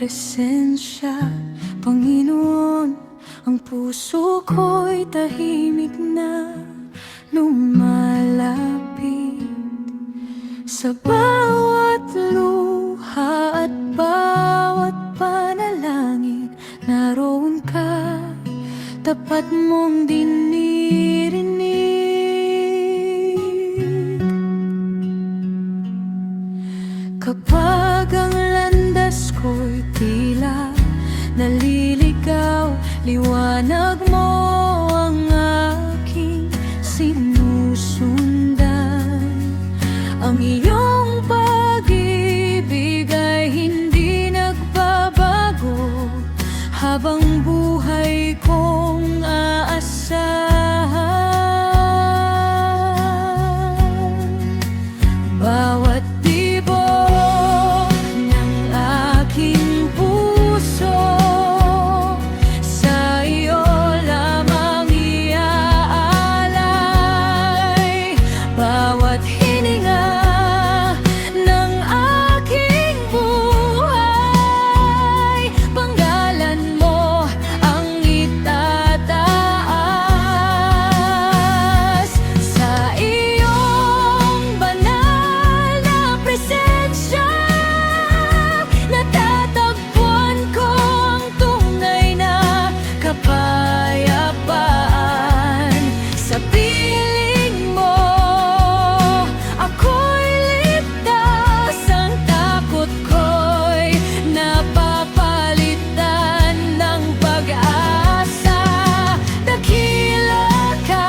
presensya, Panginoon. Ang puso ko'y tahimik na lumalapit. Sa bawat luha at bawat panalangin, naroon ka, tapat mong dinirinig. Kapag ang landas ko'y tila naliligaw, liwanag mo ang aking sinusundan. Ang iyong pag-ibig ay hindi nagbabago, habang buhay kong aasahan. Bawat tibok ng aking puso sa iyo lamang iaalay. Bawat hininga ng aking buhay, panggalan mo ang itataas. Sa iyong banal na presensya, natatagpuan ko ang tunay na kapayapaan. Sa piling mo ako'y ligtas, ang takot ko'y napapalitan ng pag-asa. Dakila ka,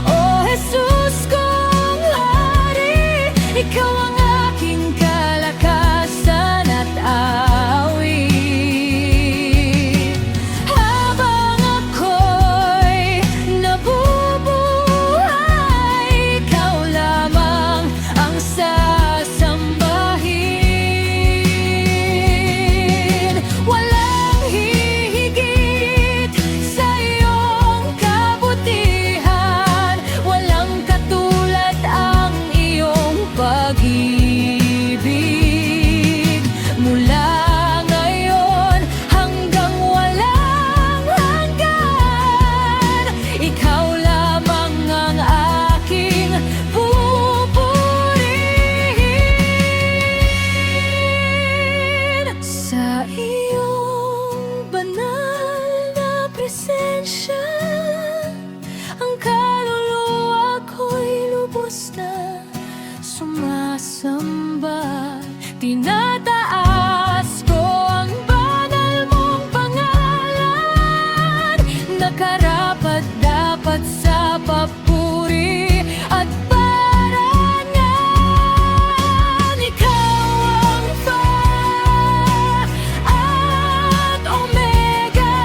O Jesus kong Hari, ikaw ang aking kalakasan at awit. Habang ako'y nabubuhay, ikaw lamang ang sasambahin. Walang hihigit sa iyong kabutihan, walang katulad ang iyong pag-ibig. Mula ngayon hanggang walang hanggan, ikaw lamang ang aking pupurihin. Sa iyong banal na presensya, ang kaluluwa ko'y lubos na sumasamba. Tinataas ko ang banal mong pangalan, nakarapat dapat sa papuri at parangal. Ikaw ang Alpha at Omega,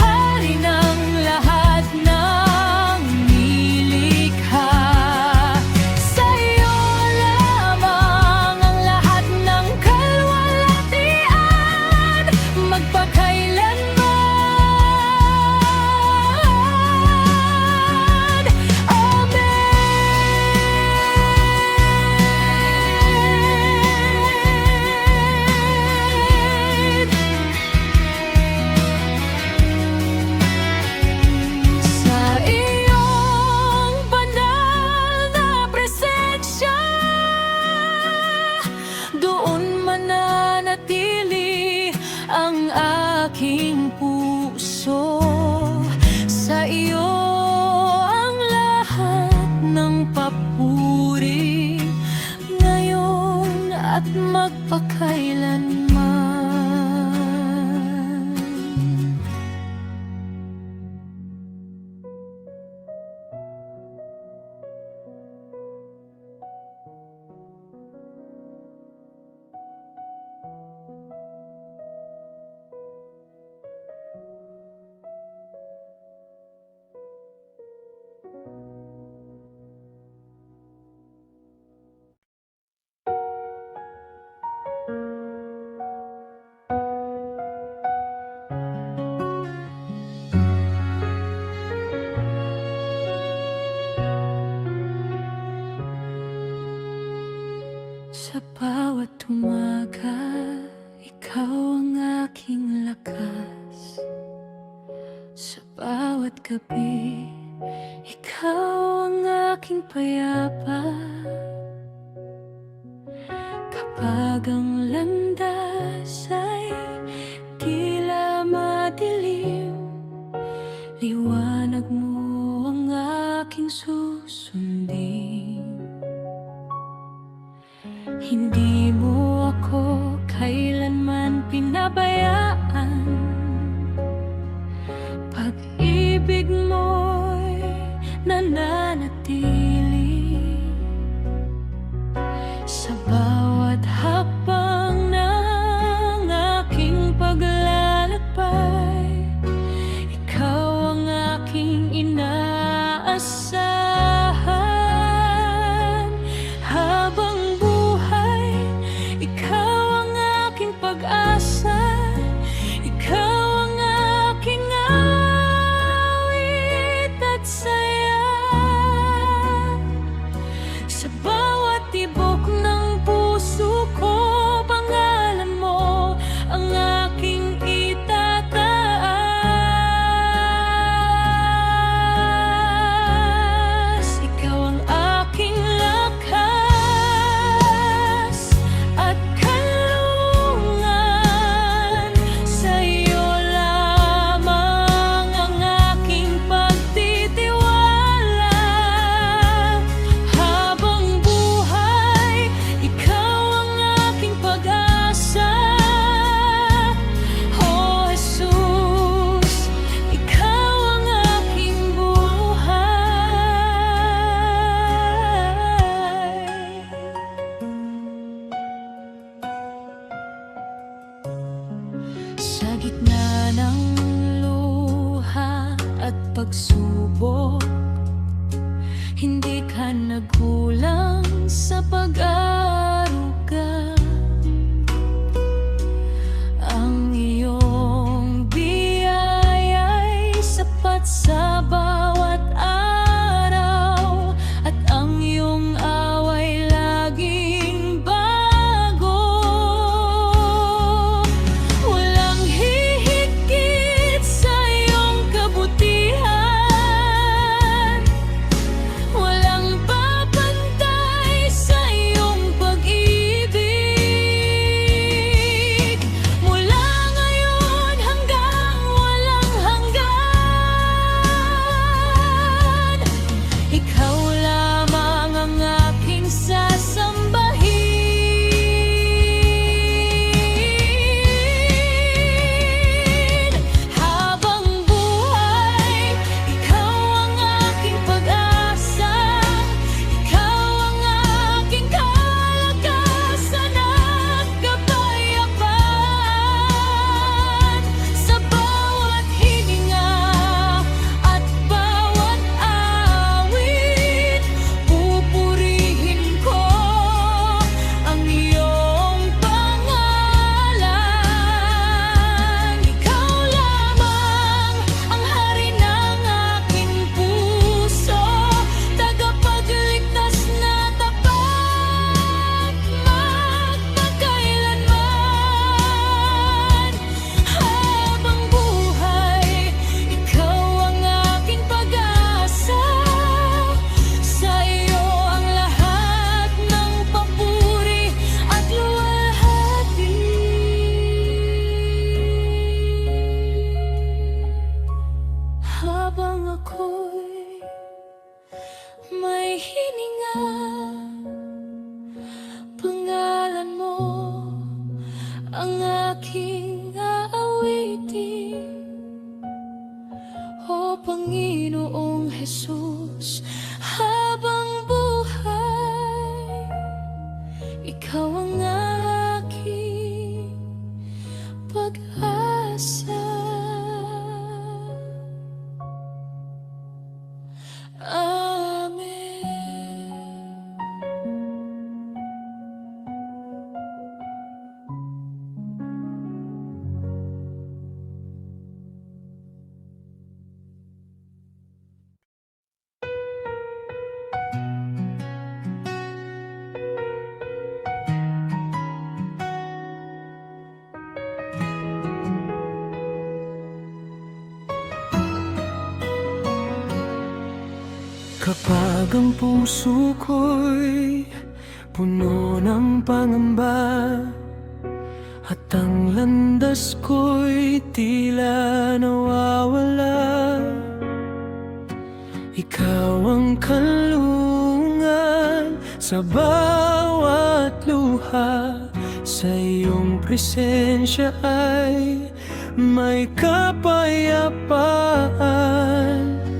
Hari ng lahat ng nilikha. Sa iyo lamang ang lahat ng kalwalhatian, magpakailanman. Amen. Sa iyong banal na presensya, doon mananatili ang aking puso. Sa iyo ang lahat ng papuri, ngayon at magpakailanman. gabi, ikaw ang aking payapa. Kapag ang landas ay tila madilim, liwanag mo ang aking susundin. Hindi mo ako kailanman pinabayaan, pag-ibig mo'y nananatili sa bawat hakbang ng aking paglalakbay. Ikaw ang aking inaasahan habang buhay. Ikaw ang aking pag-asa, ikaw ang aking awit at saya. Sa bawat tibok ng puso ko, pangalan mo ang aking itataas. Ikaw ang aking lakas at kanlungan. Sa iyo lamang ang aking pagtitiwala. Habang buhay, ikaw ang aking pag-asa. Oh Jesus, ikaw ang aking buhay. Sa gitna ng luha at pagsubok, hindi ka nagkulang sa pag-aaruga. Ang iyong biyaya'y sapat sa bawat araw, at ang iyong away laging bago. Walang hihigit sa iyong kabutihan, walang babantay sa iyong pag-ibig. Mula ngayon hanggang walang hanggan, ikaw lamang ang aking sasambahin. Habang buhay, ikaw ang aking pag-asa, ikaw ang aking kalakasan at kapayapaan. Sa bawat hininga at bawat awit, pupurihin ko ang iyong pangalan. Ikaw lamang ang hari ng aking puso, tagapagligtas na tapat magpakailanman. Habang buhay, ikaw ang aking pag-asa. Sa iyo ang lahat ng papuri at luwalhati. Habang ako'y may hininga, pangalan mo ang aking aawitin. O Panginoong Jesus, habang buhay, ikaw ang aking pag-asa. Kapag ang puso ko'y puno ng pangamba at ang landas ko'y tila nawawala, ikaw ang kanlungan sa bawat luha. Sa iyong presensya ay may kapayapaan.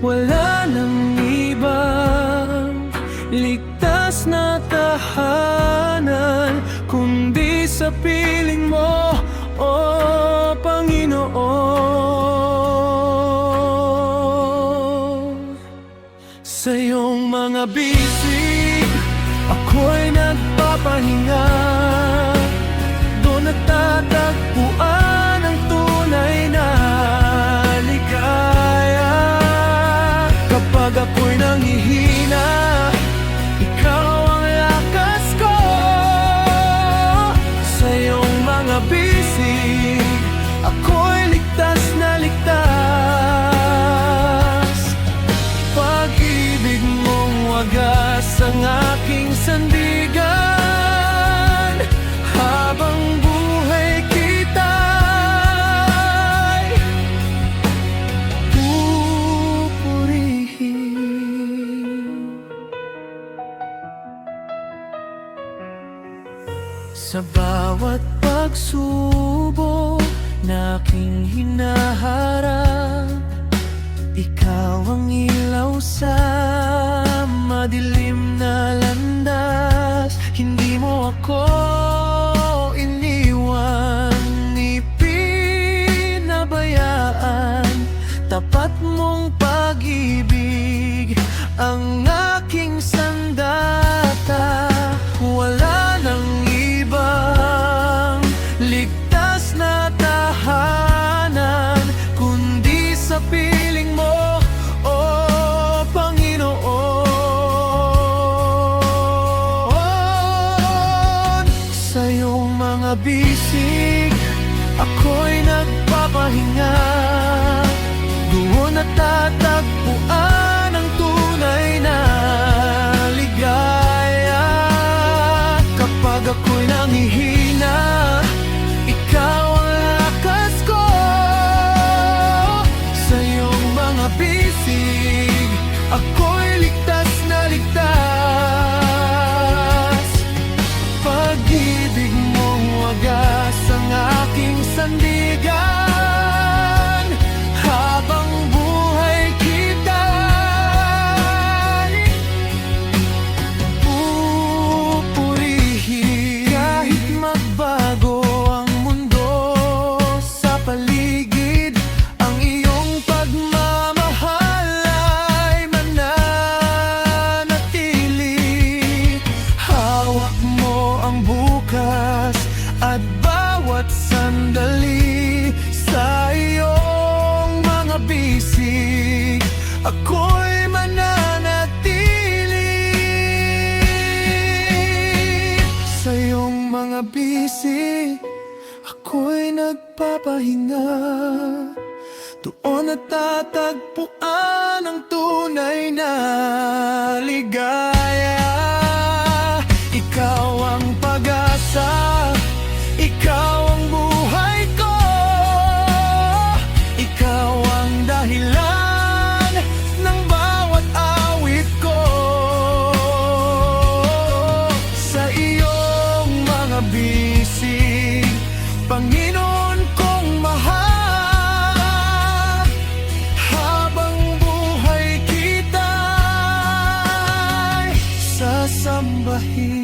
Wala nang ibang ligtas na tahanan kundi sa piling mo, o Panginoon. Sa iyong mga bisig ako'y nagpapahinga, doon natatagpuan ang tunay na ligaya. Kapag ako'y nanghihina, ikaw ang lakas ko. Sa iyong mga bisig ako'y ligtas na ligtas. Pag-ibig mong wagas ang aking sandigan, habang buhay kita'y pupurihin. Sa bawat pagsubok na aking hinaharap, ikaw ang ilaw sa madilim na landas. Hindi mo ako iniwan, ipinabayaan. Tapat mong pag-ibig ang aking sandata. Wala nang ibang ligtas na tahanan kundi sa piling mo, o Panginoon. Sa iyong mga bisig ako'y nagpapahinga, doon natatagpuan ang tunay na ligaya. Kapag ako'y nanghihina, ikaw ang lakas ko. Sa iyong mga bisig ako'y ligtas na ligtas. Pag-ibig mong wagas ang aking sandigan, habang buhay kita'y pupurihin. Kahit magbago ang mundo sa paligid, ang iyong pagmamahal ay mananatili. Hawak mo ang bukas at bawat sandali. Sa iyong mga bisig ako'y mananatili. Sa iyong mga bisig ako'y nagpapahinga, doon natatagpuan ang tunay na ligaya. Ikaw ang pag-asa, ikaw ang buhay ko, ikaw ang dahilan ng bawat awit ko. Sa iyong mga bisig, Panginoon kong mahal, habang buhay kita'y sasambahin.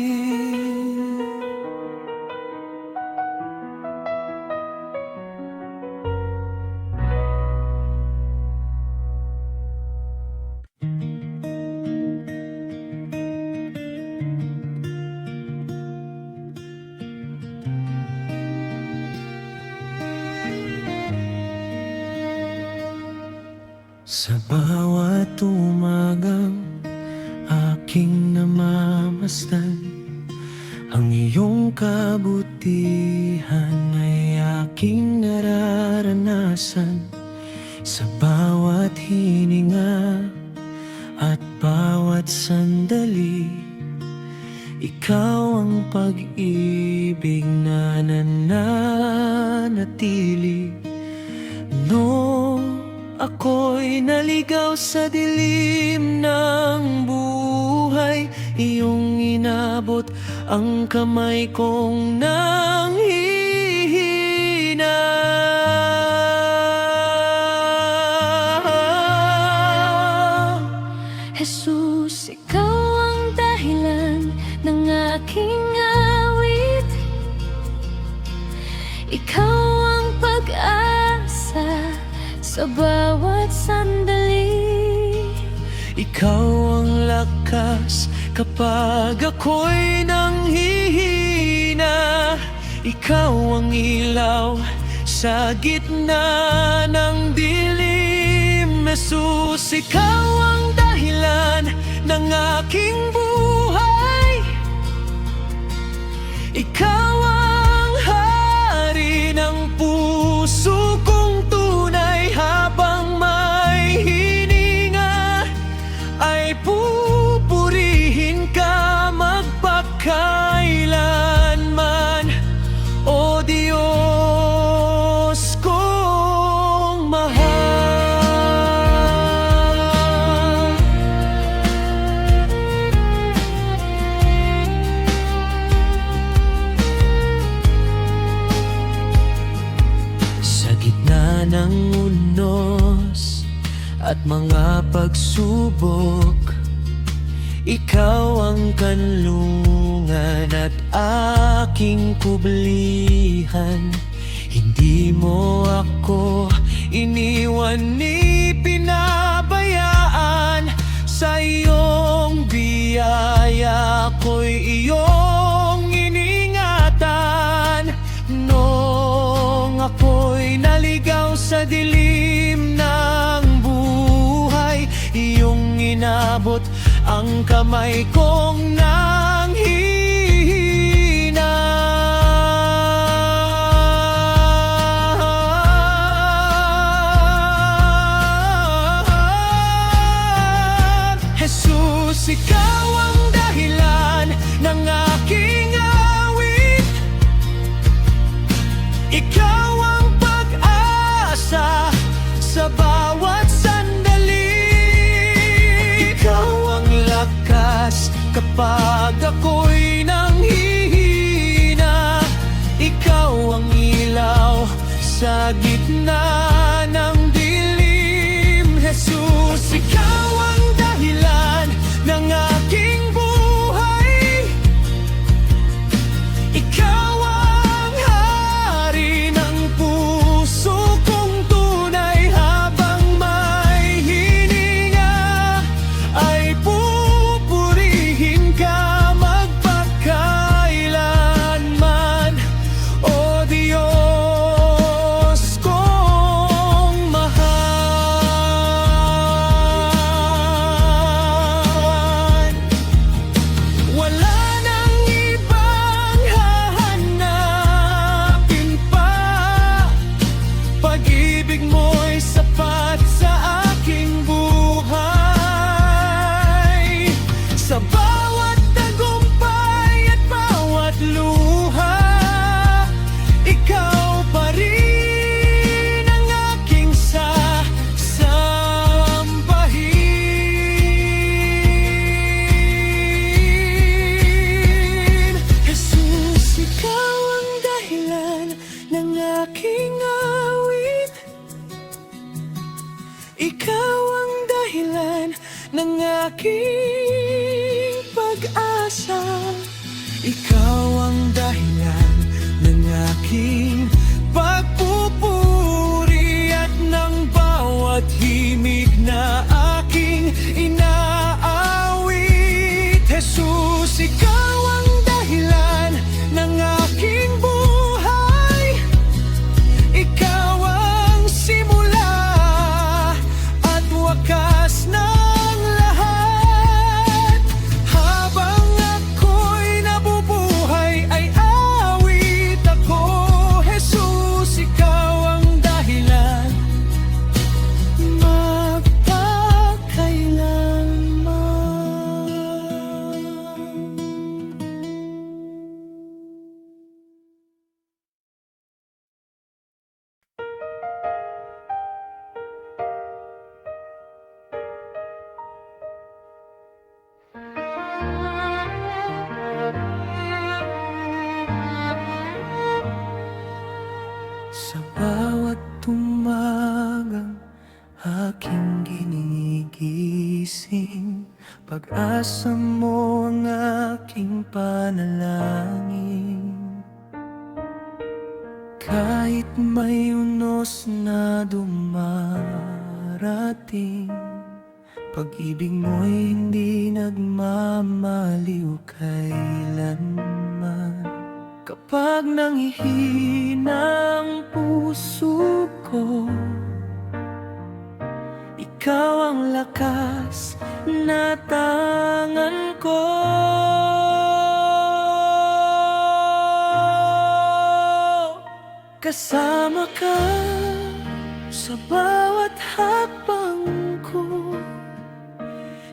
Sa bawat umagang aking namamasdan, ang iyong kabutihan ay aking nararanasan. Sa bawat hininga at bawat Ikaw ang pag-ibig na nananatili. Nung ako'y naligaw sa dilim ng buhay, iyong inabot ang kamay kong nanghihina. Jesus, ikaw ang dahilan ng aking awit. Ikaw ang pag-asa sa bawat sandali. Ikaw ang lakas kapag ako'y nanghihina. Ikaw ang ilaw sa gitna ng dilim. Jesus, ikaw ang dahilan ng aking buhay. Ikaw ang hari ng puso kong tunay. Habang may hininga ay pupurihin ka magpakailanman. O Diyos kong mahal. Sa gitna ng unos at mga pagsubok, ikaw ang kanlungan at aking kublihan. Hindi mo ako iniwan ni pinabayaan. Sa iyong biyaya ko'y iyong iningatan. Nung ako'y naligaw sa dilim ng buhay, iyong inabot ang kamay kong nanghihina. Jesus, ikaw ang dahilan ng aking awit. Ikaw ang pag-asa sa bawat sandali. Ikaw ang lakas kapag ako'y nanghihina. Ikaw ang ilaw sa gitna ng dilim. Jesus, ikaw ang dahilan ng aking buhay. Ikaw ang hari ng puso kong tunay. Habang may hininga ay pupurihin ka magpakailanman. O Diyos kong mahal. Wala nang ibang hahanapin pa. Pag-ibig mo'y sapat sa aking buhay. Sa bawat tagumpay at bawat luha, ikaw pa rin ang aking sasambahin. Jesus, ikaw ang dahilan ng aking awit. Ikaw ang dahilan ng aking pag-asa. Ikaw ang dahilan ng aking pagpupuri at ng bawat himig na aking inaawit. Jesus, ikaw ang dahilan ng aking buhay. Ikaw ang simula at wakas ng lahat. Habang ako'y nabubuhay ay awit ako. Sa bawat umagang aking ginigising, pag-asa mo ang aking panalangin. Kahit may unos na dumarating, pag-ibig mo'y hindi nagmamaliw kailanman. Kapag nanghihina ang puso ko, ikaw ang lakas na tangan ko. Kasama ka sa bawat hakbang ko,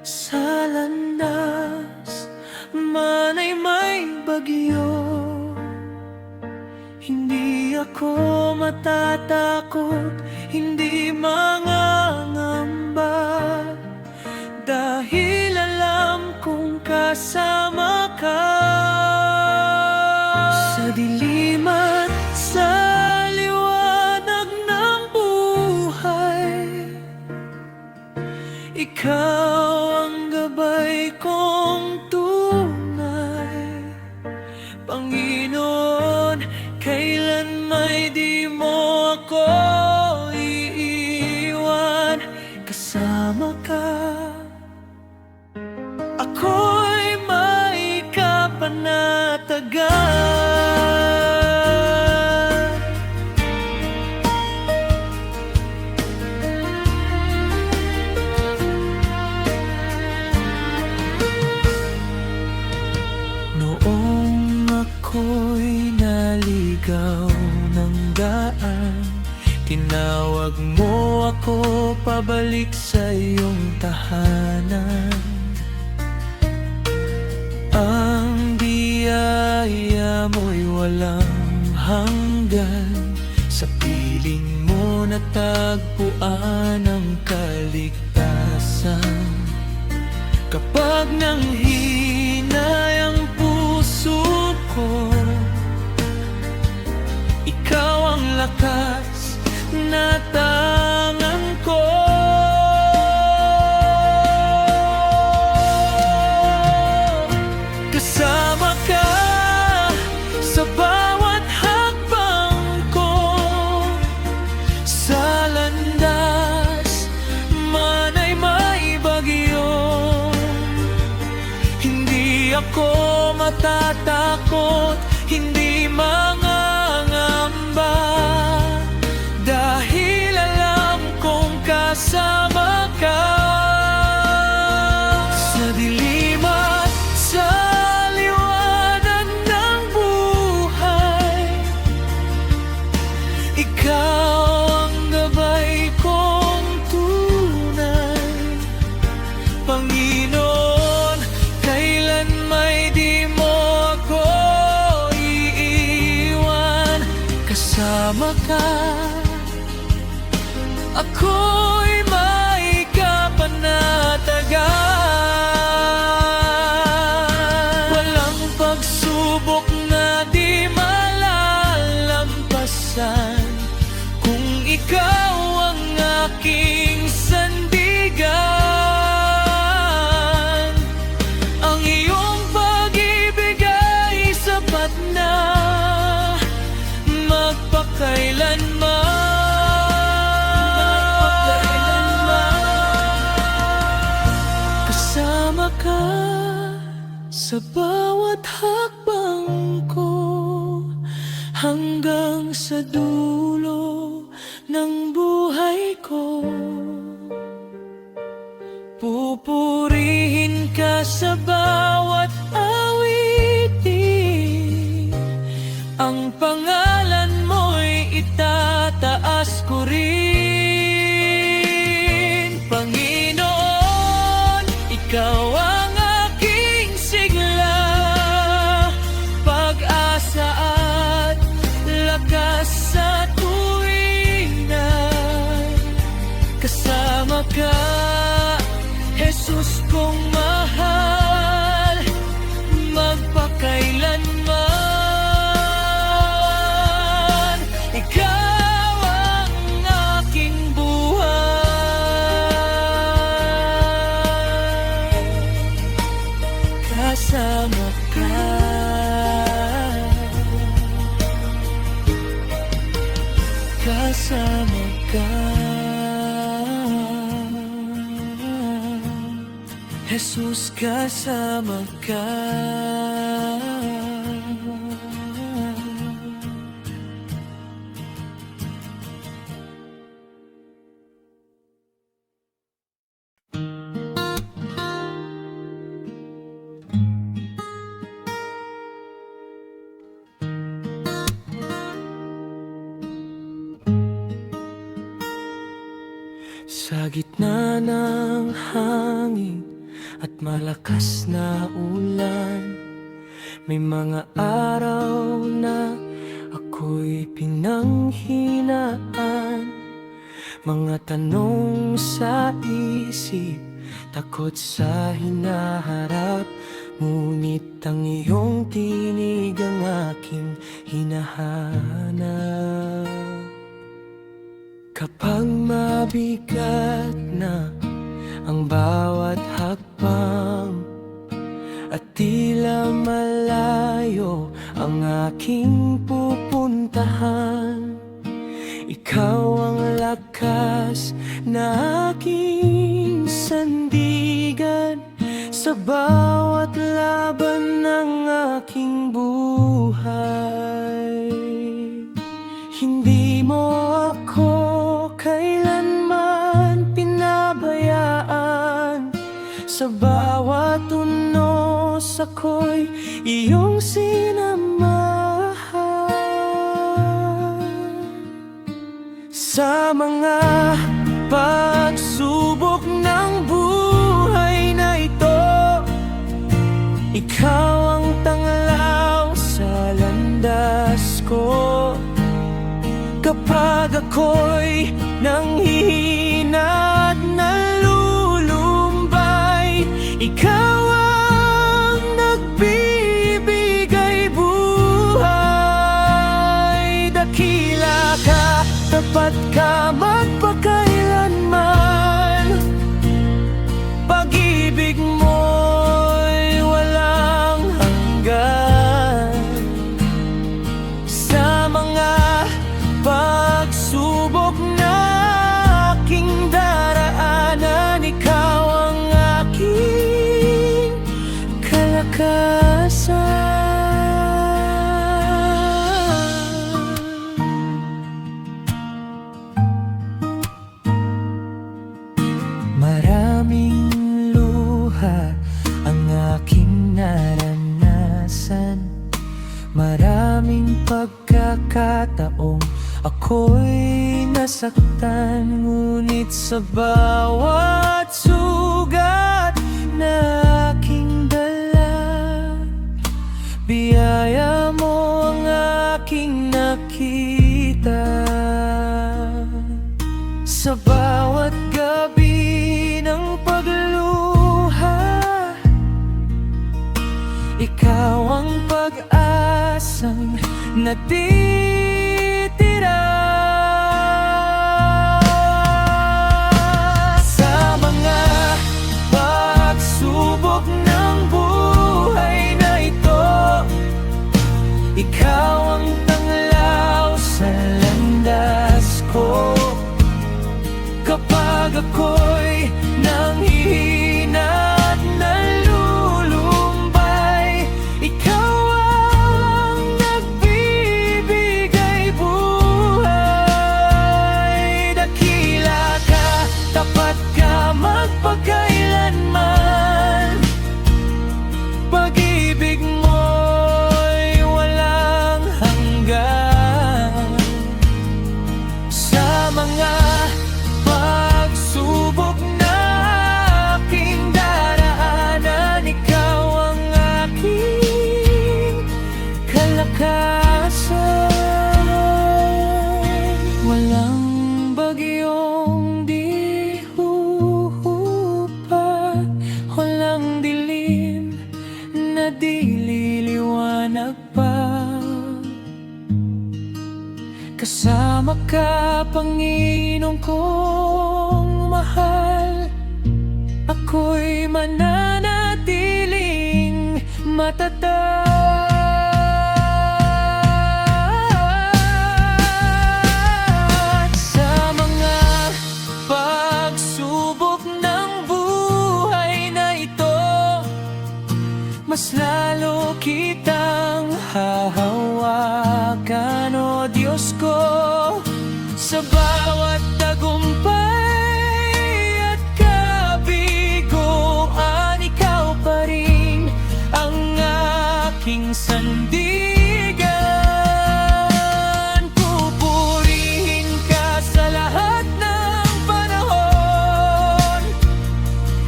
sa landas man ay may bagyo. Hindi ako matatakot, hindi mangangamba, dahil alam kong kasama ka. Sa dilim at sa liwanag ng buhay, ikaw ang gabay kong tunay. Panginoon, kailan may di mo ako iiwan. Kasama ka, ako'y may kapanatagan. Noong ako'y naligaw ng daan, tinawag mo ako pabalik sa iyong tahanan. Ang biyaya mo'y walang hanggan, sa piling mo natagpuan ang kaligtasan. Kapag nanghinay ang puso ko, ikaw ang lakas na tangan ko. Kasama ka sa bawat hakbang ko, sa landas man ay may bagyo. Hindi ako matatakot, hindi mangangamba, dahil alam kong kasama ka. Sa dilim at sa liwanag ng buhay, ikaw ang gabay kong tunay. Panginoon, kailan may di mo ako iiwan. Kasama ka, ako'y may kapanatagan. Walang pagsubok na di malalampasan, kung ikaw ang aking sandigan. Ang iyong pag-ibig ay sapat na magpakailanman. Kasama ka sa bawat hakbang ko, hanggang sa dulo ng buhay ko. Pupurihin ka sa bawat awitin, ang pangalan mo'y itataas ko rin. Panginoon, ikaw ang aking sigla, pag-asa at lakas sa tuwing na kasama ka. Jesus kong mahal, magpakailanman. Ikaw kasama ka. Jesus, kasama ka. Sa gitna ng hangin at malakas na ulan, may mga araw na ako'y pinanghinaan. Mga tanong sa isip, takot sa hinaharap, ngunit ang iyong tinig ang aking hinahanap. Kapag mabigat na ang bawat hakbang at tila malayo ang aking pupuntahan, ikaw ang lakas na aking sandigan sa bawat laban ng aking buhay. Hindi mo ako kailanman pinabayaan, sa bawat unos ako'y iyong sinamahan. Sa mga pagsubok ng buhay na ito, ikaw ang tanglaw sa landas ko. Kapag ako'y nanghihina at nalulumbay, ikaw ang nagbibigay buhay. Dakila ka, tapat ka, magpakailanman. Pag-ibig mo'y walang hanggan. Sa mga pagsubok na aking daraanan, ikaw ang aking kalakasan. Maraming luha ang aking naranasan, maraming pagkakataong ako'y nasaktan, ngunit sa bawat sugat na aking dala, biyaya mo ang aking nakita. Sa bawat gabi ng pagluha, ikaw ang pag-asang natitira. Sa mga pagsubok ng buhay na ito, ikaw ang tanglaw sa landas ko. Kapag ako'y nanghihina at nalulumbay, ikaw ang nagbibigay buhay. Dakila ka, tapat ka, magpakailanman. Pag-ibig mo'y walang hanggan. Sa mga pagsubok na aking daraanan, ikaw ang aking kalakasan. Walang bagyong di huhupa, walang dilim na di liliwanag pa. Kasama ka, Panginoon kong mahal, ako'y mananatiling matatag. Diyos ko. Sa bawat tagumpay at kabiguan, ikaw pa rin ang aking sandigan. Pupurihin ka sa lahat ng panahon,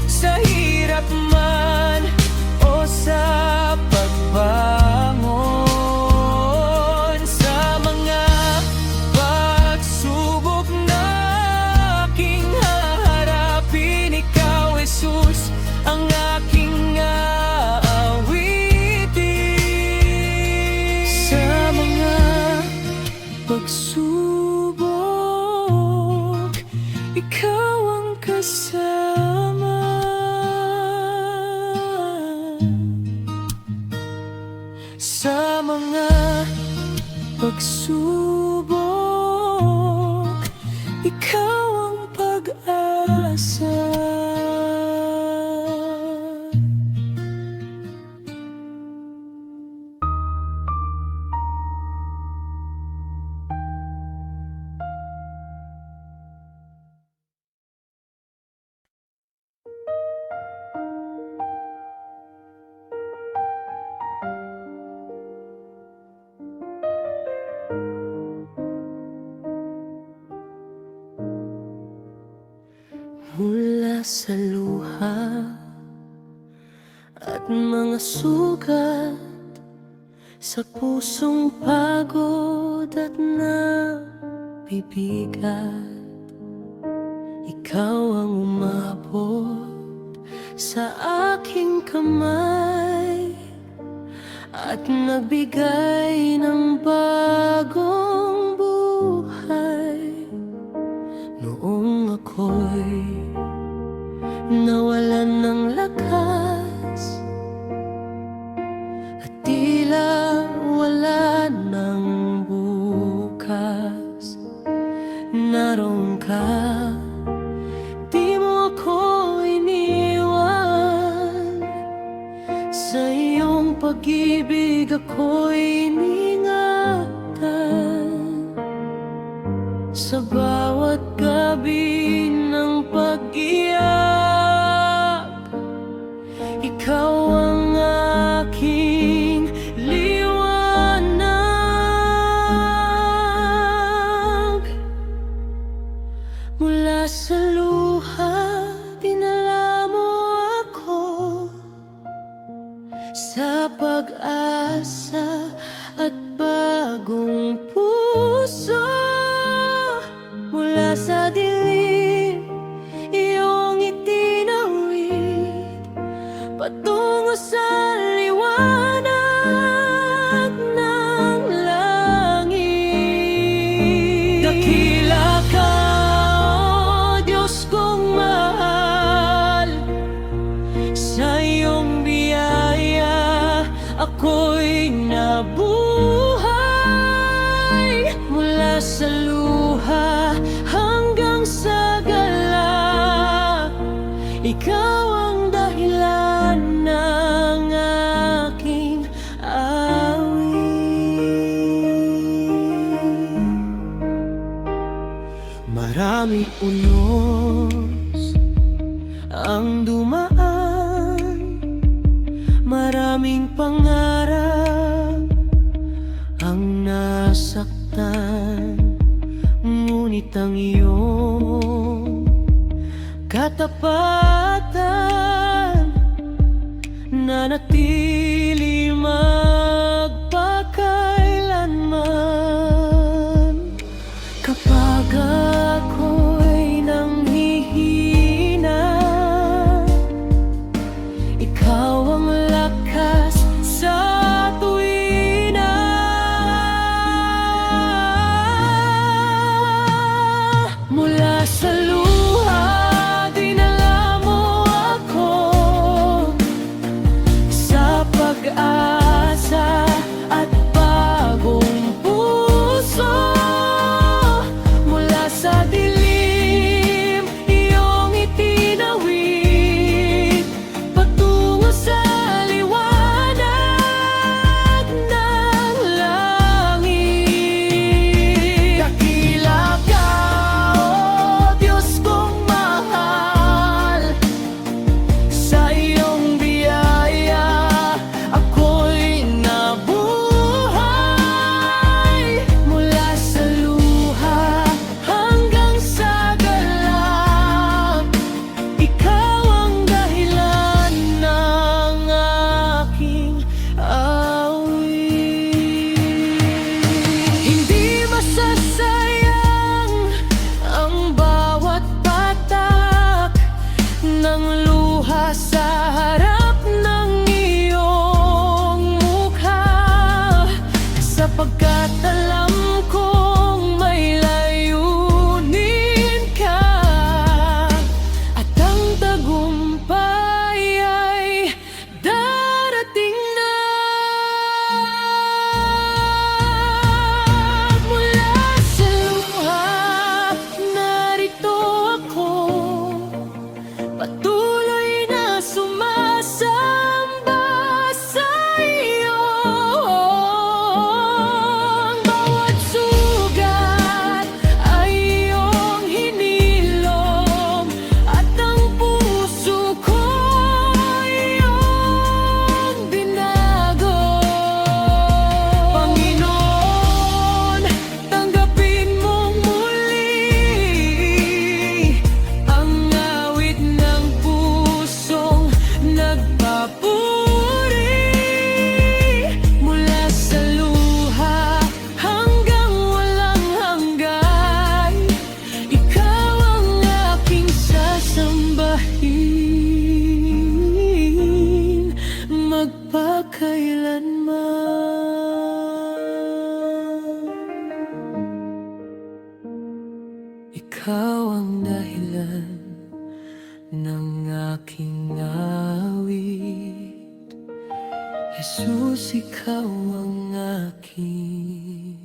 sa hirap man o sa pagbangon. Sa mga pagsubok na aking haharapin, ikaw, Jesus, ang aking aawitin. Sa mga pagsubok, ikaw ang kasama. Sa mga pagsubok, ikaw ang pag-asa. Mula sa luha at mga sugat, sa pusong pagod at nabibigat, ikaw ang umabot sa aking kamay at nagbigay ng bagong buhay. Noong ako'y nawalan ng lakas at tila wala ng bukas, naroon ka, di mo ako iniwan. Sa iyong pag-ibig ako'y iningatan. Sa bawat gabi ng pag-iyak, ikaw ang aking liwanag. Mula sa luha, dinala mo ako sa pag-asa at bagong puso. Mula sa dilim, iyong itinawid patungo sa liwanag ng langit. Dakila ka, o Diyos kong mahal, sa iyong biyaya ako'y nabuhay. Mula sa luha hanggang sa galak, ikaw ang dahilan ng aking awit. Maraming unos ang dumaan, maraming pangarap ang nasaktan, ngunit ang iyong katapatan nanatili magpakailanman. Kapag ako'y nanghihina, ikaw ang lakas sa tuwina. Mula sa luha, dinala mo ako sa pag-asa ikaw ang dahilan ng aking awit. Jesus, ikaw ang aking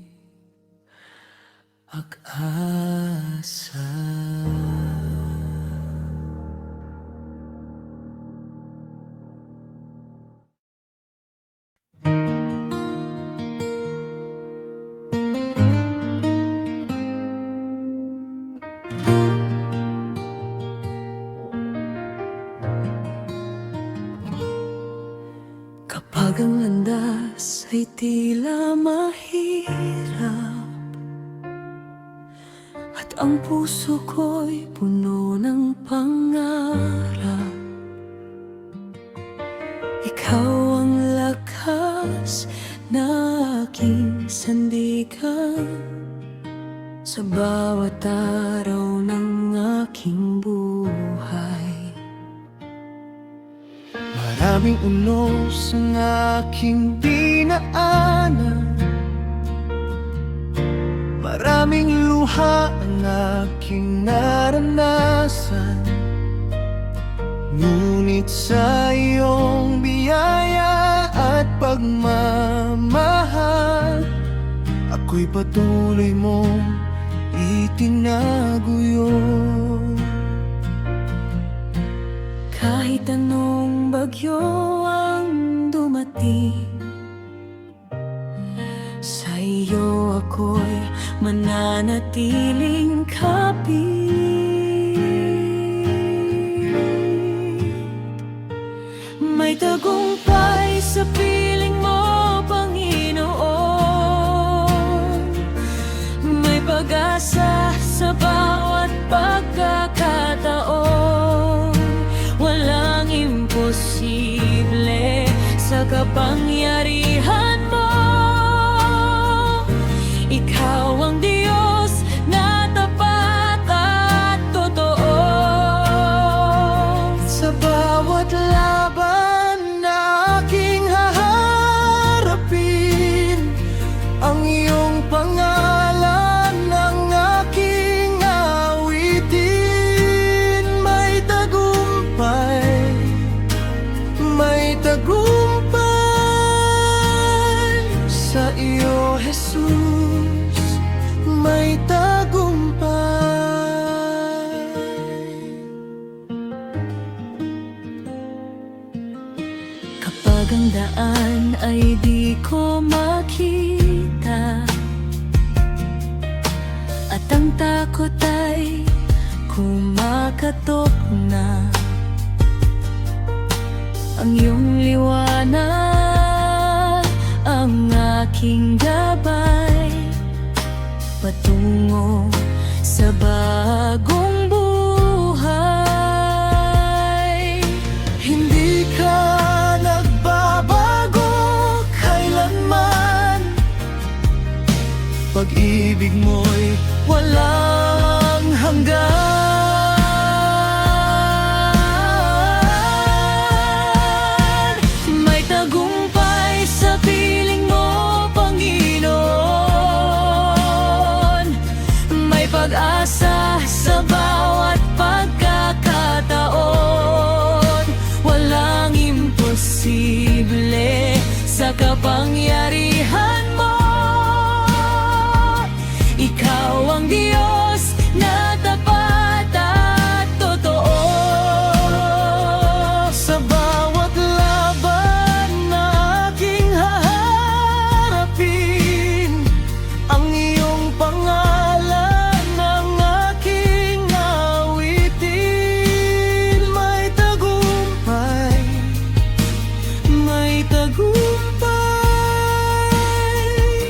pag-asa. Kapag ang landas ay tila mahirap at ang puso ko'y puno ng pangarap, ikaw ang lakas na aking sandigan sa bawat araw ng aking buhay. Maraming unos ang aking dinaanan, maraming luha ang aking naranasan. Ngunit sa iyong biyaya at pagmamahal, ako'y patuloy mong itinaguyod. Kahit anong bagyo ang dumating, sa iyo ako'y mananatiling kapit. May tagumpay sa piling mo, Panginoon. May pag-asa sa bawat pagkakataon. Walang imposible sa kapangyarihan mo. Ikaw ang Diyos na tapat at totoo. Sa bawat laban na aking haharapin, ang iyong pangalan ng aking awitin. May tagumpay, may tagumpay sa iyo, Jesus, may tagumpay. Kapag ang daan ay di ko makita at ang takot ay kumakatok na, ang iyong liwanag ang aking gabay patungo sa bagong buhay. Hindi ka nagbabago kailanman, pag-ibig mo'y walang hanggan. May tagumpay sa piling mo, Panginoon. May pag-asa sa bawat pagkakataon. Walang imposible sa kapangyarihan mo. Ikaw ang Diyos na tapat at totoo. Sa bawat laban na aking haharapin, ang iyong pangalan ng aking awitin. May tagumpay, may tagumpay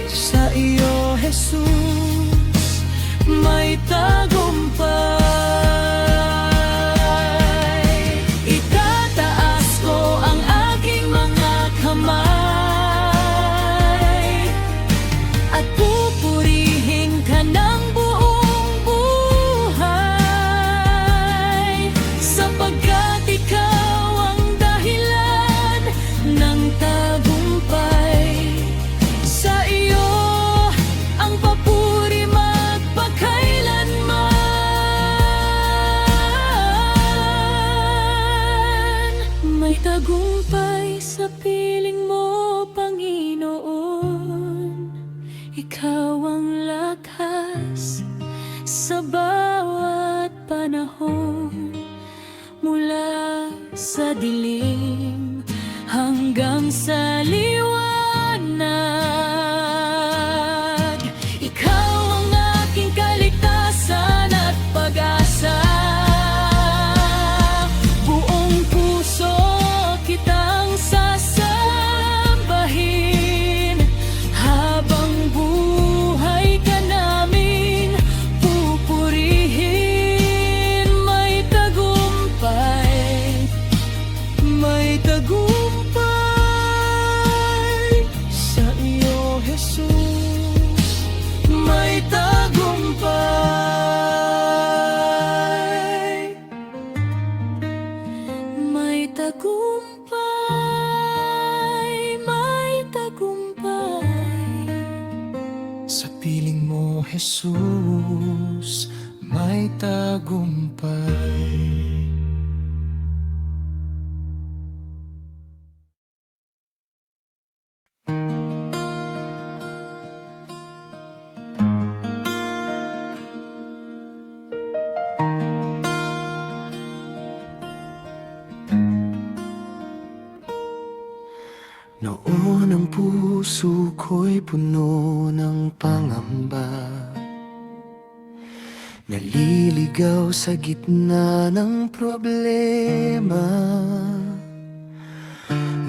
sa iyo, Jesus, sa bawat panahon, mula sa dilim hanggang sa liwanag. Ikaw ang aking kaligtasan at pag-asa. Buong puso kitang sasambahin, habang buhay ka namin pupurihin. May tagumpay, may tagumpay sa iyo, Jesus. May tagumpay, may tagumpay, may tagumpay. Sa piling mo, Jesus, may tagumpay. Noon ang puso ko'y puno ng pangamba, naliligaw sa gitna ng problema.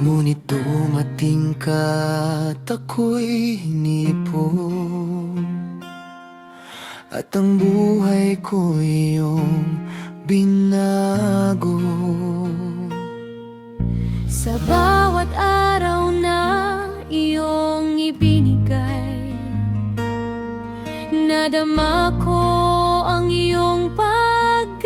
Ngunit dumating ka at ako'y hinipon, at ang buhay ko iyong binago. Sa bawat araw na iyong ibinigay, nadama ko ang iyong paggabay.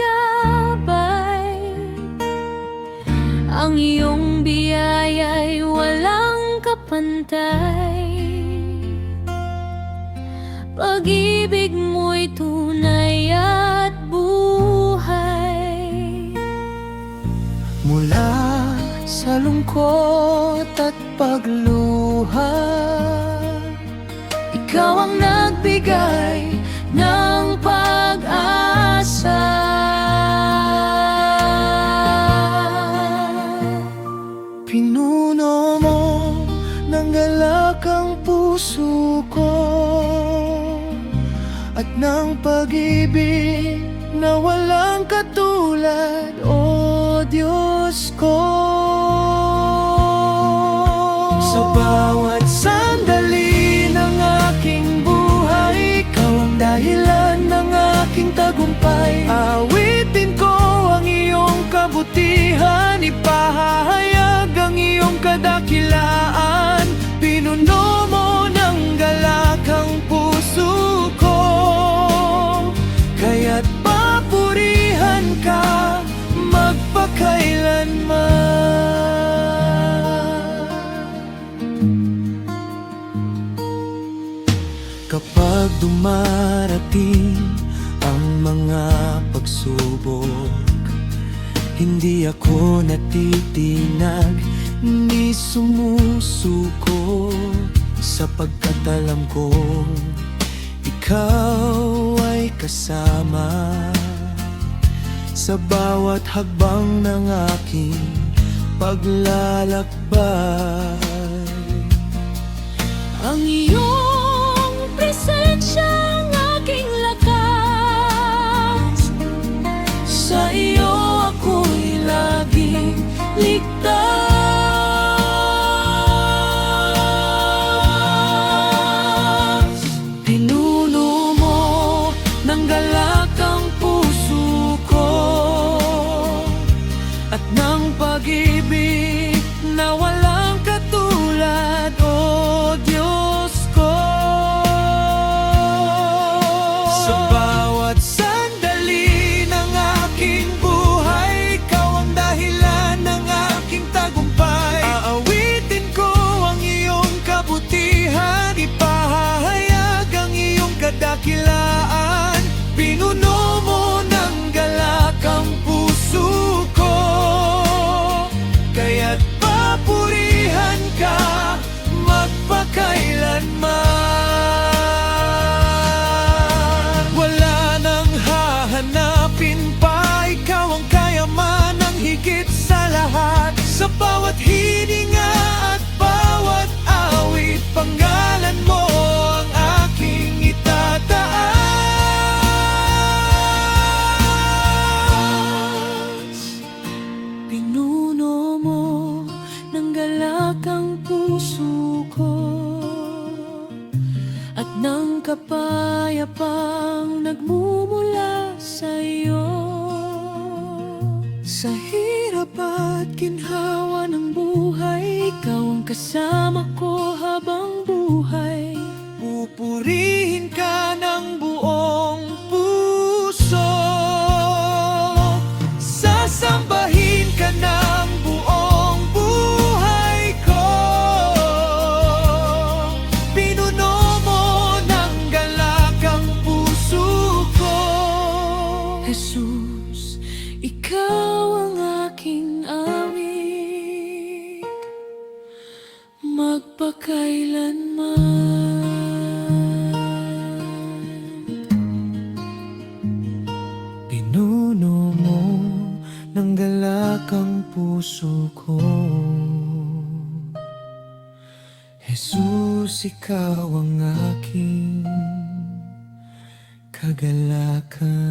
Ang iyong biyaya'y walang kapantay. Pag-ibig mo'y tunay at buhay. Mula sa lungkot at pagluha, Ikaw ang nagbigay ng pag-asa. pinuno mo ng galak ang puso ko, at ng pag-ibig na walang katulad, o Diyos ko. Sa bawat sandali ng aking buhay, ikaw ang dahilan ng aking tagumpay. Awitin ko ang iyong kabutihan, ipahahayag ang iyong kadakilaan. Pinuno mo ng galak ang puso ko, kaya't papurihan ka magpakailanman. Kapag dumarating ang mga pagsubok, hindi ako natitinag ni sumusuko, sapagkat alam kong ikaw ay kasama sa bawat hagbang ng aking paglalakbay. Ang iyong presensya ang aking lakas. Sa iyo ako'y laging ligtas. Pinuno mo ng galak ang puso ko, at ng pag-ibig na walang katulad, o Diyos ko. Sa bawat sandali ng aking buhay, ikaw ang dahilan ng aking tagumpay. Aawitin ko ang iyong kabutihan, ipahahayag ang iyong kadakilaan. Pinuno mo ng galak ang puso ko, kaya't papurihan ka magpakailanman. Wala nang ginhawa ng buhay, ikaw ang kasama ko habang buhay. Pupurihin ka ng buong puso, sasambahin ka ng buong buhay ko. Pinuno mo ng galak ang puso ko. Jesus, ikaw ang aking awit, magpakailanman. Pinuno mo ng galak ang puso ko. Jesus, ikaw ang aking kagalakan.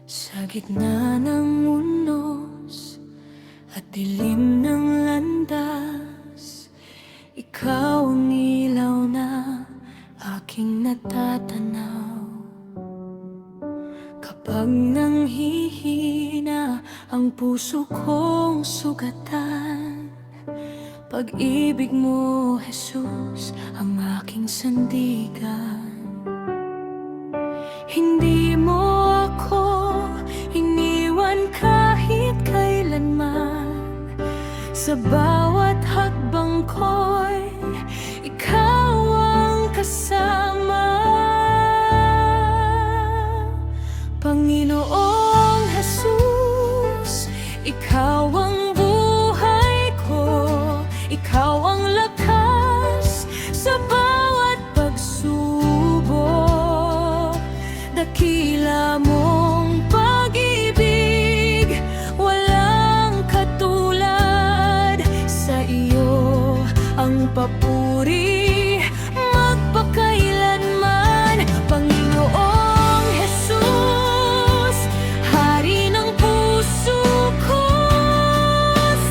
Sa gitna ng unos at dilim ng landas, ikaw ang ilaw na aking natatanaw. Kapag nanghihina ang puso kong sugatan, pag-ibig mo, Jesus, ang aking sandigan. Hindi mo ako iniwan kahit kailanman. Sa bawat hakbang ko'y ikaw ang kasama. Panginoong Jesus, ikaw ang buhay ko, ikaw ang lakas sa bawat pagsubok. Dakila mong pag-ibig, walang katulad. Sa iyo ang papuri magpakailanman. Panginoong Jesus, hari ng puso ko,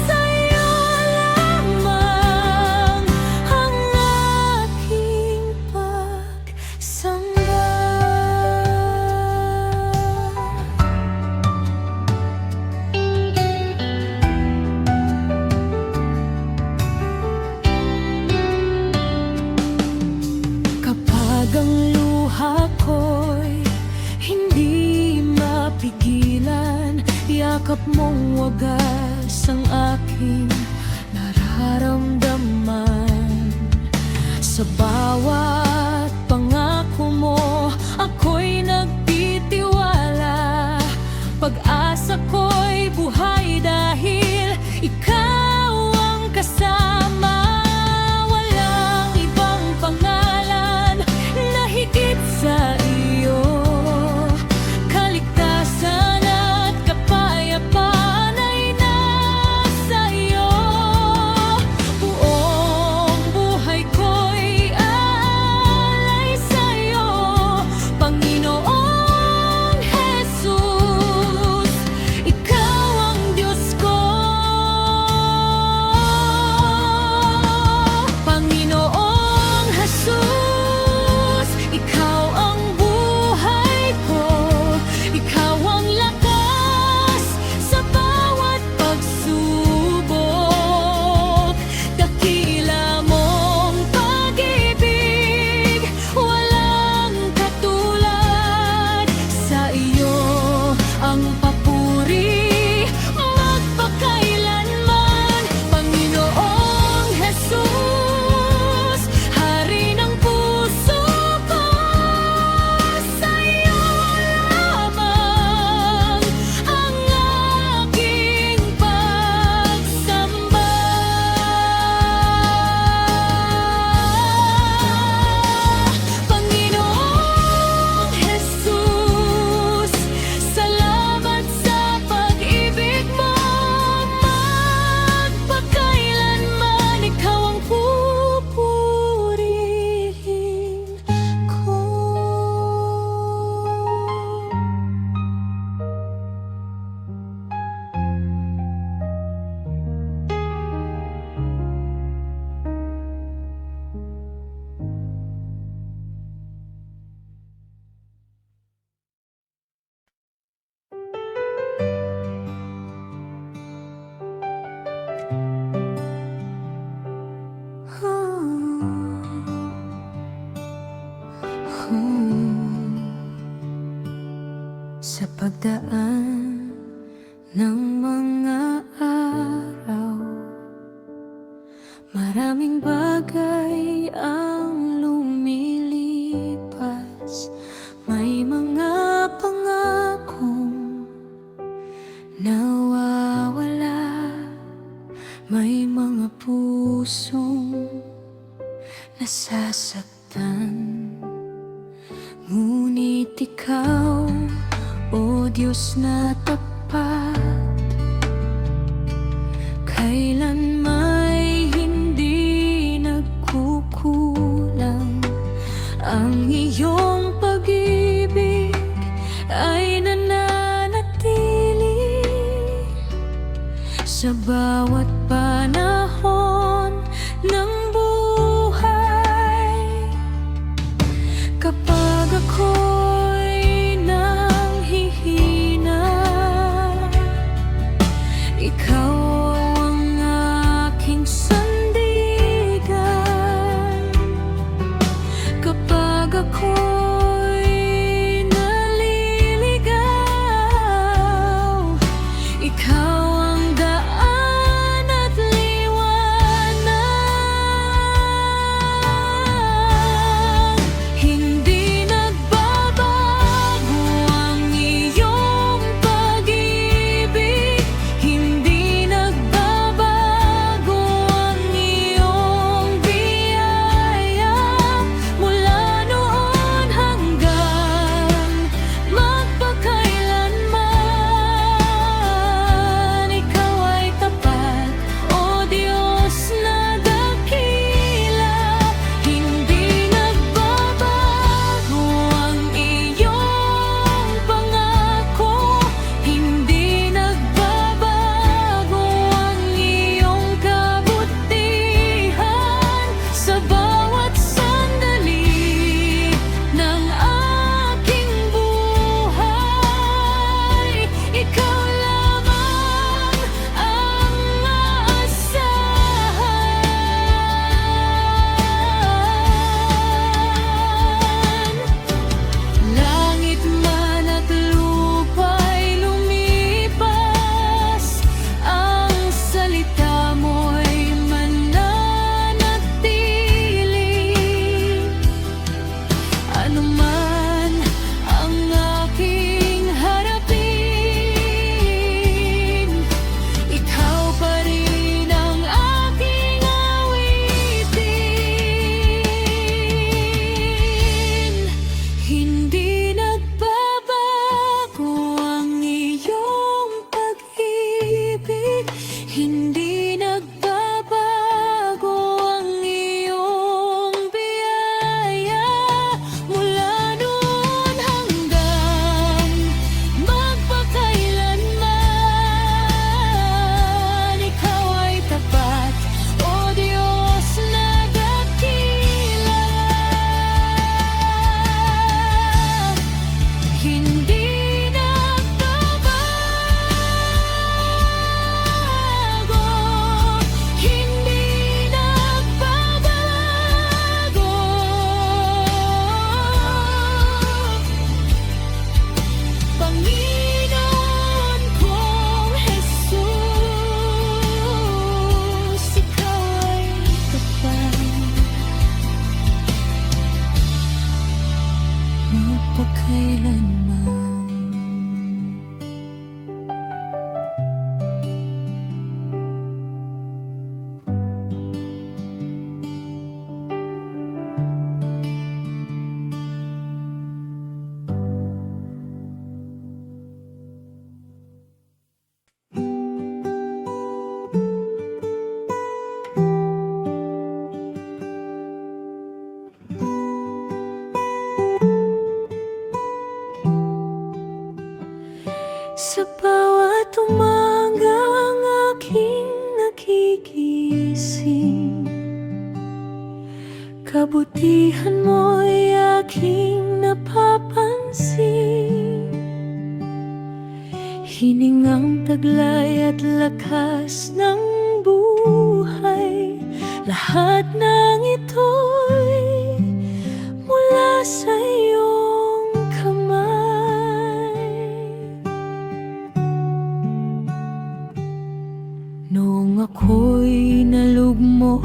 sa iyo lamang ang aking pagsamba. Kapag ang luha ko'y hindi mapigilan, yakap mong wagas ang aking nararamdaman. Sa bawat pangako mo, ako'y nagtitiwala. Pag-asa ko'y buhay dahil ikaw ang kasama. Walang ibang pangalan na higit sa iyo. Kaligtasan at kapayapaan ay nasa iyo. Buong buhay ko'y Maraming bagay ang lumilipas, may mga pangakong nawawala, may mga pusong nasasaktan. Ngunit ikaw, o Diyos na tapat, kailan may hindi nagkukulang. Ang iyong pag-ibig ay nananatili sa bawat panahon ng buhay. Kapag ako'y nanghihina, ikaw ang aking sandigan. Kapag ako'y naliligaw, ikaw ang daan at liwanag. Hindi nagbabago ang iyong pag-ibig, hindi nagbabago ang iyong biyaya. Mula noon hanggang magpakailanman, ikaw ay tapat, o Diyos na dakila. Hindi nagbabago ang iyong pangako, hindi nagbabago ang iyong kabutihan. Sa bawat sandali ng aking buhay, ikaw lamang ang aasahan. Langit man at lupa'y lumipas, ang salita mo'y mananatili. Ano man ang aking harapin, ikaw pa rin ang aking awitin. Hindi nagbabago ang iyong pag-ibig, hindi nagbabago ang iyong biyaya. Mula noon hanggang magpakailanman, ikaw ay tapat, o Diyos na dakila. Hindi nagbabago, hindi nagbabago. Panginoon kong Jesus, ikaw ay tapat, magpakailanman. Sa bawat umaga ang aking nagigising, kabutihan mo'y aking napapansin. Hiningang taglay at lakas ng buhay, lahat ng ito'y mula sa iyong kamay. Noong ako'y nalugmok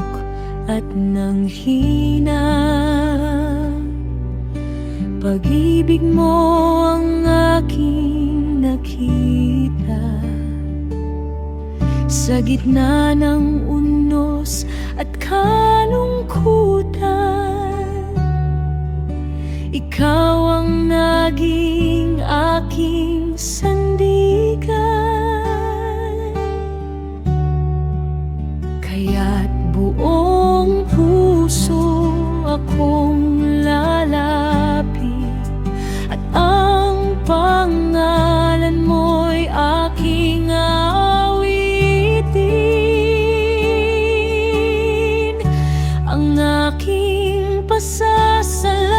at nanghina. Pag-ibig mo ang aking nakita sa gitna ng unos at kalungkutan. Ikaw ang naging aking sandigan, kaya't buong puso akong lalapit, at ang pangalan mo'y aking awitin. Ang aking pasasalamat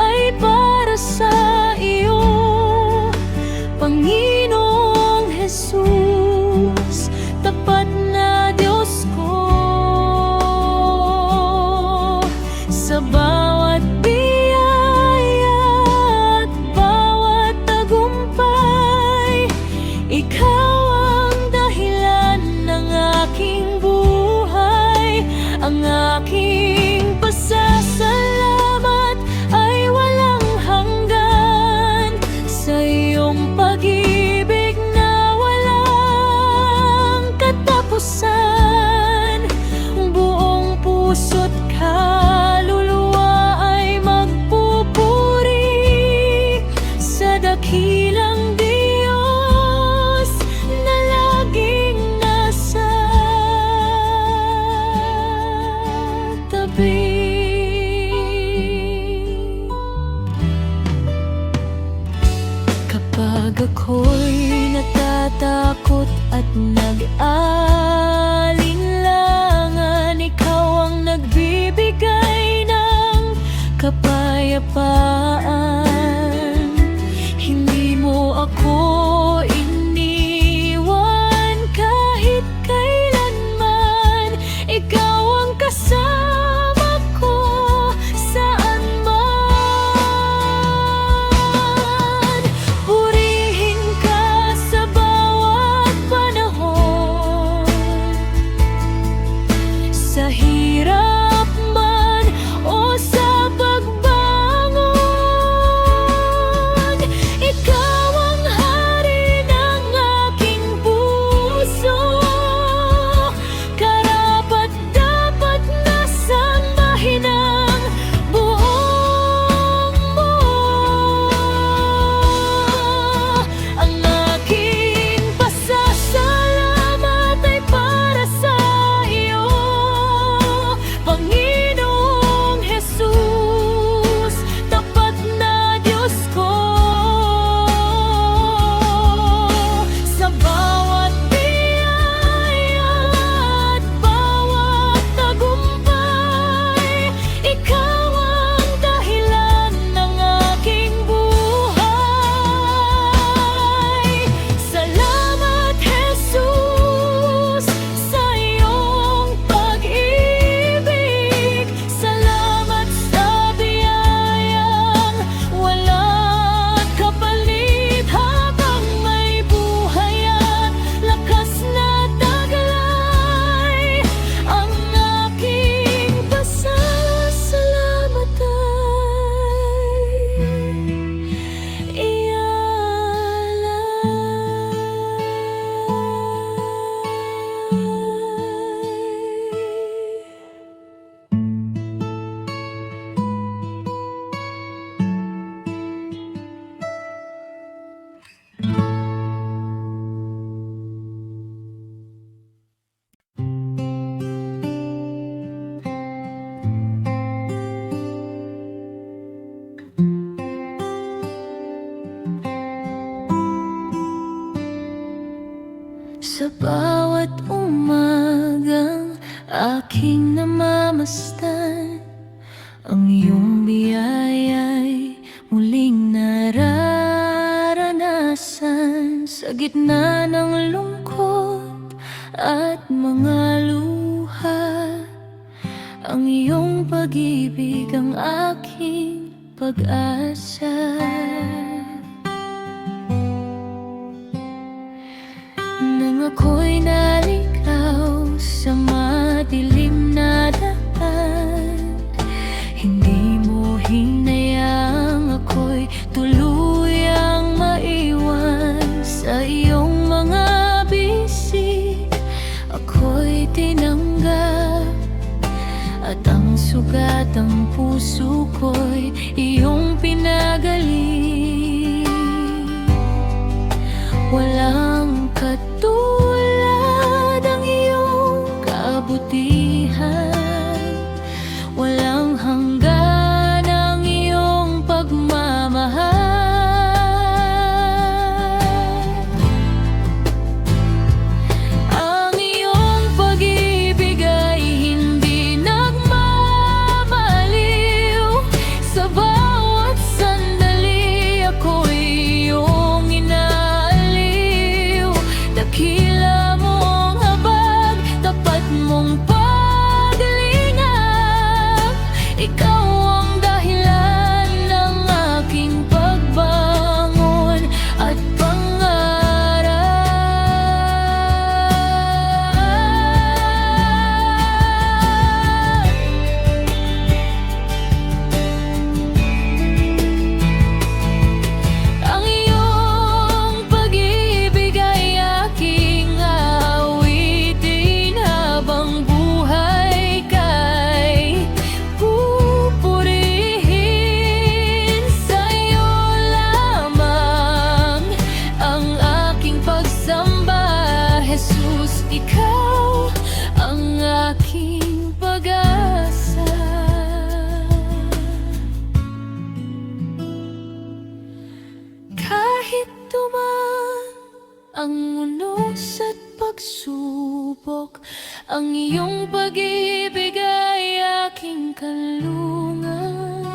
ay para sa iyo, Panginoong Jesus, tapat na Diyos ko. Sa bawat biyaya at bawat tagumpay, ikaw ang dahilan ng aking buhay. Ang aking pasasalamat ay walang hanggan sa iyong pag-ibig na walang katapusan. Buong puso't kaluluwa ay magpupuri sa dakilang Diyos na laging nasa tabi. Kapag ako'y natatakot at nag-aalinlangan, ikaw ang nagbibigay ng kapayapaan. Hindi mo ako iniwan kahit kailanman. Ikaw ang kasama ko saan man. Purihin ka sa bawat panahon, sa hirap man o sa pagbangon. Ikaw ang hari ng aking puso, karapat-dapat na sambahin ang buong mundo. Ang aking pasasalamat ay para sa iyo, Panginoong Jesus, tapat na Diyos ko. Sa bawat biyaya at bawat tagumpay, ikaw ang dahilan ng aking buhay. Salamat, Jesus, sa iyong pag-ibig. Salamat sa biyayang walang kapalit. Habang may buhay at lakas na taglay, ang aking pasasalamat ay ialay. Sa bawat umagang aking namamasdan, ang iyong biyaya'y muling nararanasan. Sa gitna ng lungkot at mga luha, ang iyong pag-ibig ang aking pag-asa. Nang ako'y naligaw sa madilim tinanggap, at ang sugat ng puso ko'y iyong pinagaling. Walang katulad ang iyong kabutihan, walang hanggan ang iyong pagmamahal. Ang iyong pag-ibig ay hindi nagmamaliw, sa bawat sandali ako'y iyong inaaliw. Dakila mong habag, tapat mong paglingap, ikaw ang dahilan ng aking pagbangon at pangarap. Ang iyong pag-ibig ay aking awitin, habang buhay ka'y pupurihin. Sa'yo lamang ang aking pagsamba, Jesus, ikaw ang aking pag-asa. Kahit duman ang unos at pagsubok, ang iyong pag-ibig ay aking kalungan.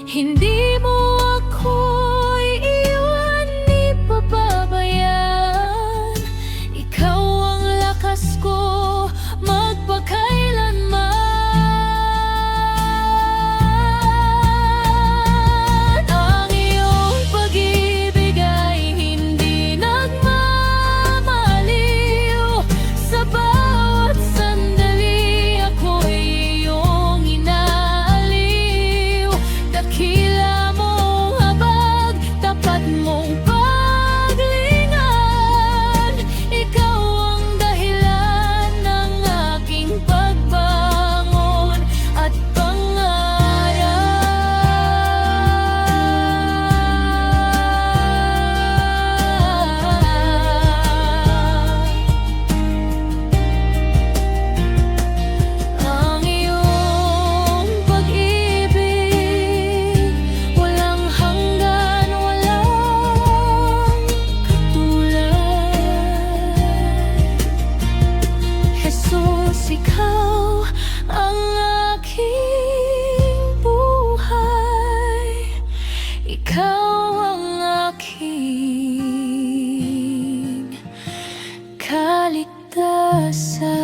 Hindi mo ako'y iwan ni pababayaan, ikaw ang lakas ko magpakailanman. Ang iyong pag-ibig ay hindi nagmamaliw, sa bawat sandali ako'y iyong inaaliw. Dakila mong habag, tapat mong paglingan, ikaw ang dahilan ng aking pagbangon at pangarap. Ang iyong pag-ibig, walang hanggan, walang katulad. Jesus, ikaw ang aking buhay, ikaw ang aking kaligtasan.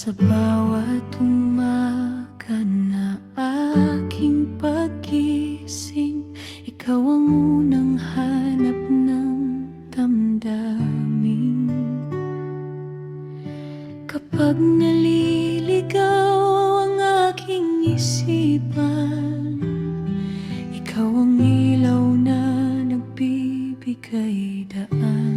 Sa bawat umaga na aking paggising, ikaw ang unang hanap ng damdamin. Kapag naliligaw ang aking isipan, ikaw ang ilaw na nagbibigay daan.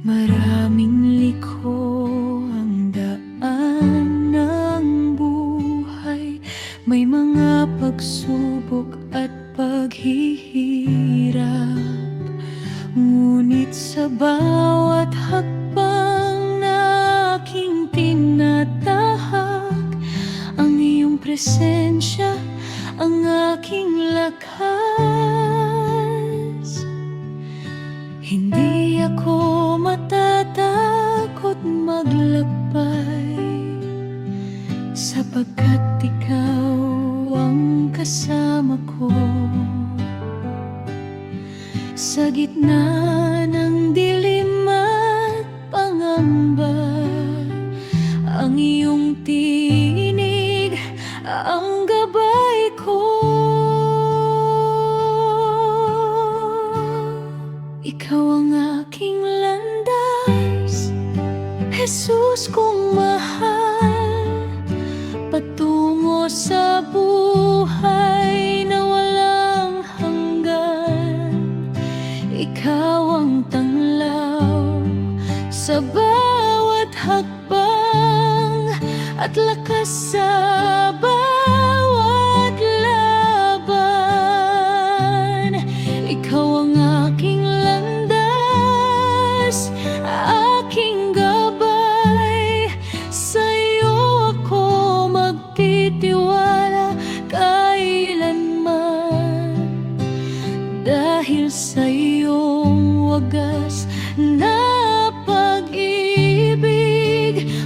Maraming liko ang daan ng buhay, may mga pagsubok at paghihirap. Ngunit sa bawat hakbang na aking tinatahak, ang iyong presensya ang aking lakas. Hindi ako matatakot maglakbay, sapagkat ikaw ang kasama ko. Sa gitna ng dilim at pangamba, ang gabay ko. Ikaw ang aking landas, Jesus kong mahal, patungo sa buhay na walang hanggan. Ikaw ang tanglaw sa bawat hakbang at lakas sa bawat laban. Ikaw ang aking landas, aking gabay. Sa'yo ako magtitiwala kailanman, dahil sa iyong wagas na pag-ibig,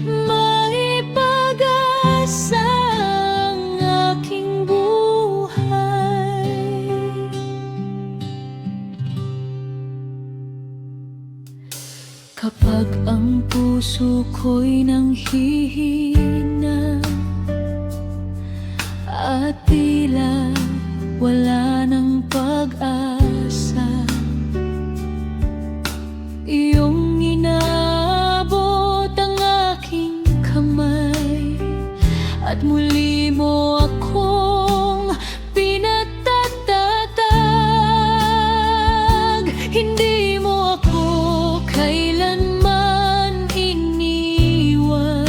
may pag-asa ang aking buhay. Kapag ang puso ko'y nanghihina at tila wala ng pag-asa, iyong inaabot ang aking kamay at muli mo akong pinatatatag. Hindi mo ako kailanman iniwan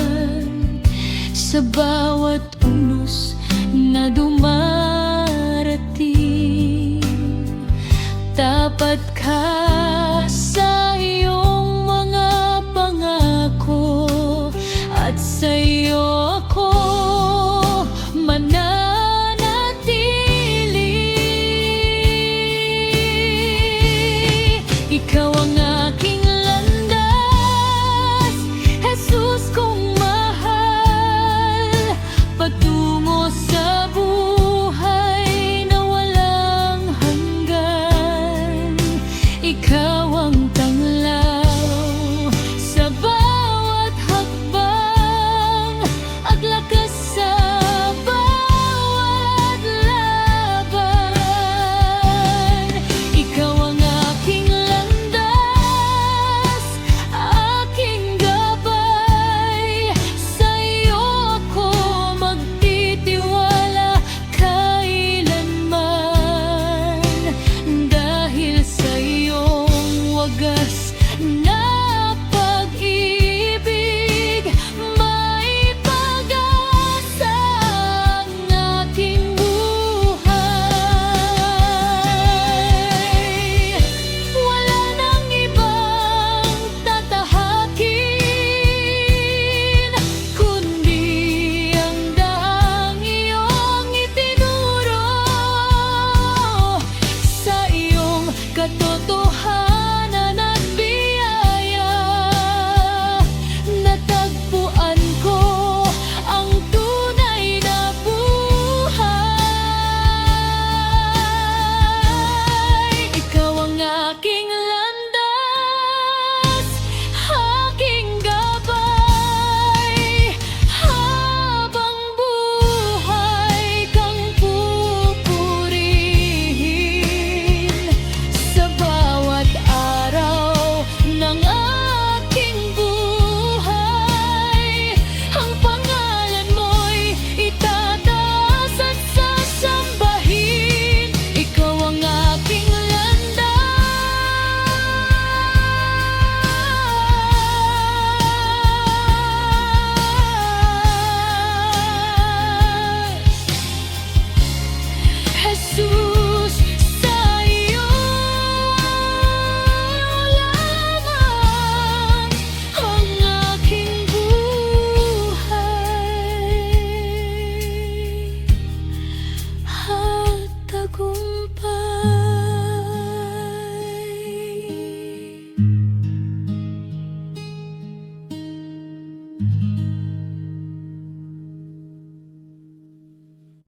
sa bawat unos na dumarating. Tapat ka sa iyong mga pangako at sa